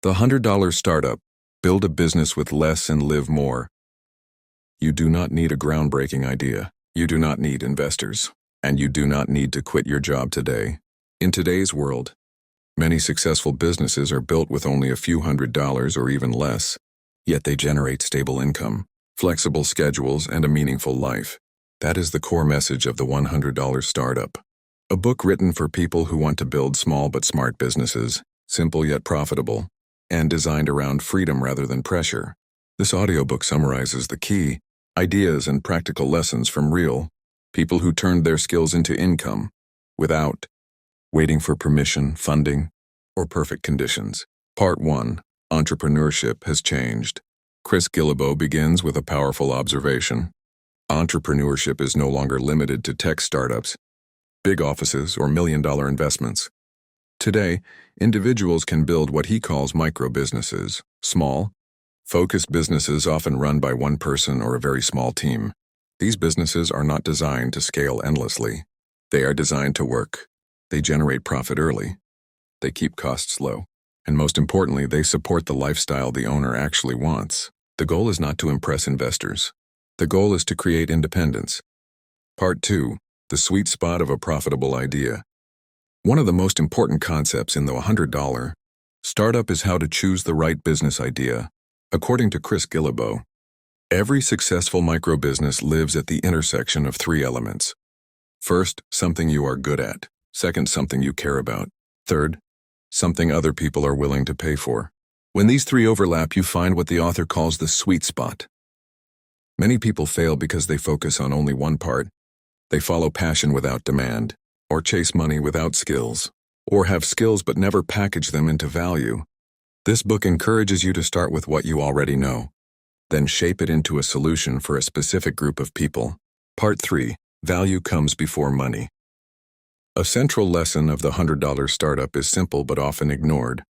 The $100 Startup. Build a business with less and live more. You do not need a groundbreaking idea. You do not need investors. And you do not need to quit your job today. In today's world, many successful businesses are built with only a few $100s or even less, yet they generate stable income, flexible schedules, and a meaningful life. That is the core message of the $100 Startup. A book written for people who want to build small but smart businesses, simple yet profitable, and designed around freedom rather than pressure. This audiobook summarizes the key ideas and practical lessons from real people who turned their skills into income without waiting for permission, funding, or perfect conditions. Part 1. Entrepreneurship has changed. Chris Guillebeau begins with a powerful observation. Entrepreneurship is no longer limited to tech startups, big offices, or million-dollar investments. Today, individuals can build what he calls microbusinesses, small, focused businesses often run by one person or a very small team. These businesses are not designed to scale endlessly. They are designed to work. They generate profit early. They keep costs low. And most importantly, they support the lifestyle the owner actually wants. The goal is not to impress investors. The goal is to create independence. Part 2. The sweet spot of a profitable idea. One of the most important concepts in the $100 Startup is how to choose the right business idea. According to Chris Guillebeau, every successful microbusiness lives at the intersection of three elements. First, something you are good at. Second, something you care about. Third, something other people are willing to pay for. When these three overlap, you find what the author calls the sweet spot. Many people fail because they focus on only one part. They follow passion without demand, or chase money without skills, or have skills but never package them into value. This book encourages you to start with what you already know, then shape it into a solution for a specific group of people. Part 3. Value comes before money. A central lesson of the $100 Startup is simple but often ignored.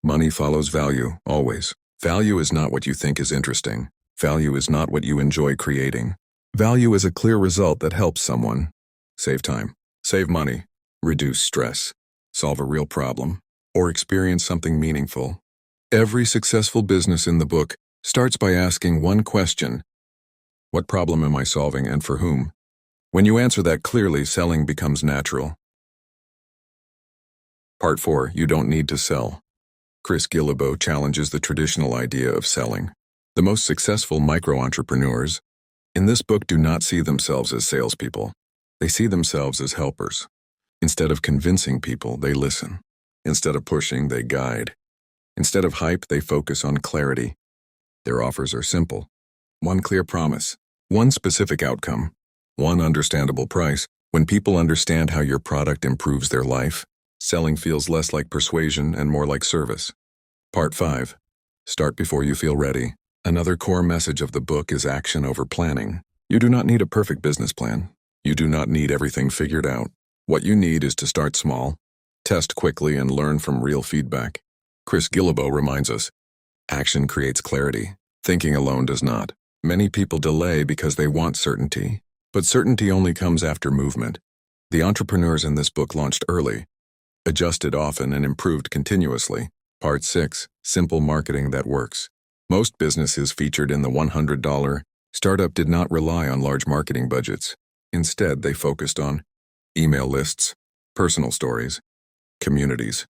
Money follows value, always. Value is not what you think is interesting. Value is not what you enjoy creating. Value is a clear result that helps someone save time, save money, reduce stress, solve a real problem, or experience something meaningful. Every successful business in the book starts by asking one question: what problem am I solving and for whom? When you answer that clearly, selling becomes natural. Part 4. You don't need to sell. Chris Guillebeau challenges the traditional idea of selling. The most successful micro-entrepreneurs in this book do not see themselves as salespeople. They see themselves as helpers. Instead of convincing people, they listen. Instead of pushing, they guide. Instead of hype, they focus on clarity. Their offers are simple. One clear promise, one specific outcome, one understandable price. When people understand how your product improves their life, selling feels less like persuasion and more like service. Part 5. Start before you feel ready. Another core message of the book is action over planning. You do not need a perfect business plan. You do not need everything figured out. What you need is to start small, test quickly, and learn from real feedback. Chris Guillebeau reminds us, action creates clarity. Thinking alone does not. Many people delay because they want certainty, but certainty only comes after movement. The entrepreneurs in this book launched early, adjusted often, and improved continuously. Part 6. Simple marketing that works. Most businesses featured in the $100 Startup did not rely on large marketing budgets. Instead, they focused on email lists, personal stories, communities,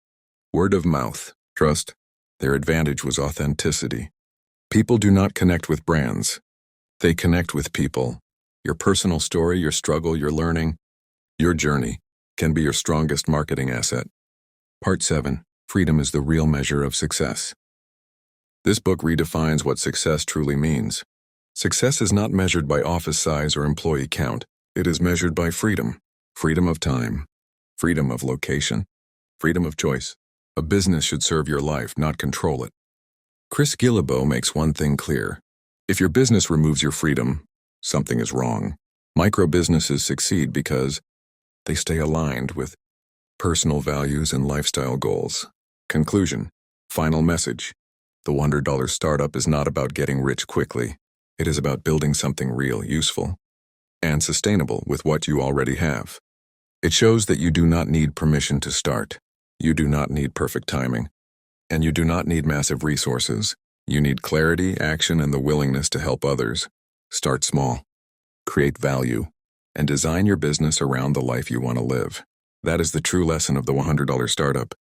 word of mouth, trust. Their advantage was authenticity. People do not connect with brands. They connect with people. Your personal story, your struggle, your learning, your journey can be your strongest marketing asset. Part 7. Freedom is the real measure of success. This book redefines what success truly means. Success is not measured by office size or employee count. It is measured by freedom. Freedom of time, freedom of location, freedom of choice. A business should serve your life, not control it. Chris Guillebeau makes one thing clear. If your business removes your freedom, something is wrong. Micro-businesses succeed because they stay aligned with personal values and lifestyle goals. Conclusion. Final message. The $100 Startup is not about getting rich quickly. It is about building something real, useful, and sustainable with what you already have. It shows that you do not need permission to start. You do not need perfect timing. And you do not need massive resources. You need clarity, action, and the willingness to help others. Start small, create value, and design your business around the life you want to live. That is the true lesson of the $100 startup.